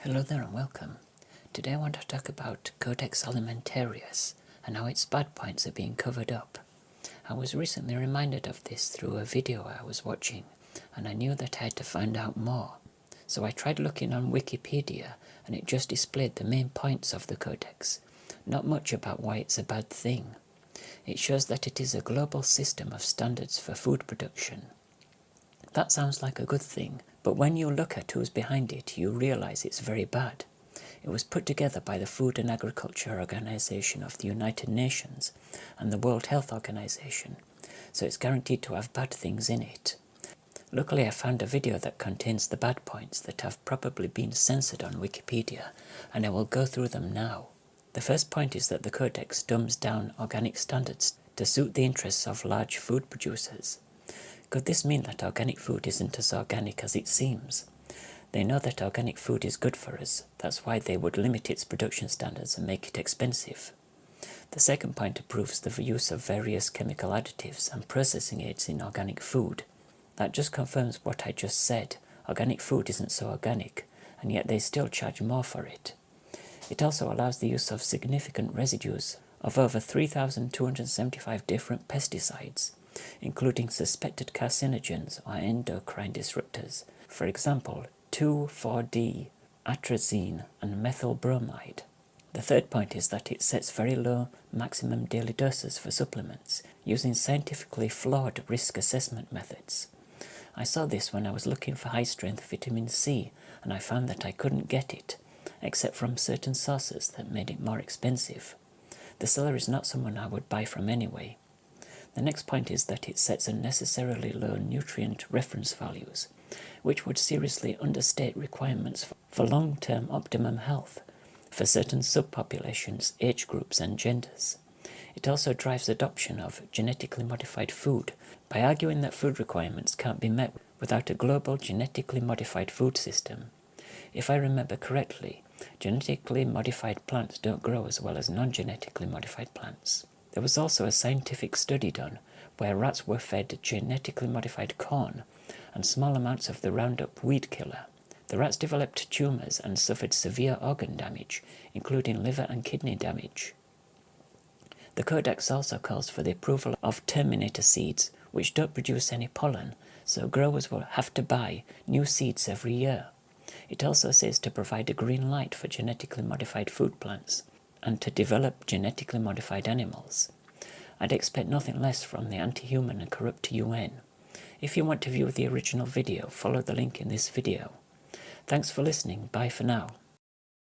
Hello there and welcome. Today I want to talk about Codex Alimentarius and how its bad points are being covered up. I was recently reminded of this through a video I was watching, and I knew that I had to find out more. So I tried looking on Wikipedia, and it just displayed the main points of the Codex, not much about why it's a bad thing. It shows that it is a global system of standards for food production. That sounds like a good thing, but when you look at who's behind it, you realize it's very bad. It was put together by the Food and Agriculture Organization of the United Nations and the World Health Organization, so it's guaranteed to have bad things in it. Luckily, I found a video that contains the bad points that have probably been censored on Wikipedia, and I will go through them now. The first point is that the Codex dumbs down organic standards to suit the interests of large food producers. Could this mean that organic food isn't as organic as it seems? They know that organic food is good for us, that's why they would limit its production standards and make it expensive. The second point approves the use of various chemical additives and processing aids in organic food. That just confirms what I just said. Organic food isn't so organic, and yet they still charge more for it. It also allows the use of significant residues of over 3,275 different pesticides, including suspected carcinogens or endocrine disruptors, for example 2,4-D, atrazine and methyl bromide. The third point is that it sets very low maximum daily doses for supplements, using scientifically flawed risk assessment methods. I saw this when I was looking for high-strength vitamin C, and I found that I couldn't get it, except from certain sources that made it more expensive. The seller is not someone I would buy from anyway. The next point is that it sets unnecessarily low nutrient reference values, which would seriously understate requirements for long-term optimum health for certain subpopulations, age groups and genders. It also drives adoption of genetically modified food by arguing that food requirements can't be met without a global genetically modified food system. If I remember correctly, genetically modified plants don't grow as well as non-genetically modified plants. There was also a scientific study done where rats were fed genetically modified corn and small amounts of the Roundup weed killer. The rats developed tumours and suffered severe organ damage, including liver and kidney damage. The Codex also calls for the approval of terminator seeds, which don't produce any pollen, so growers will have to buy new seeds every year. It also says to provide a green light for genetically modified food plants, and to develop genetically modified animals. I'd expect nothing less from the anti-human and corrupt UN. If you want to view the original video, follow the link in this video. Thanks for listening, bye for now.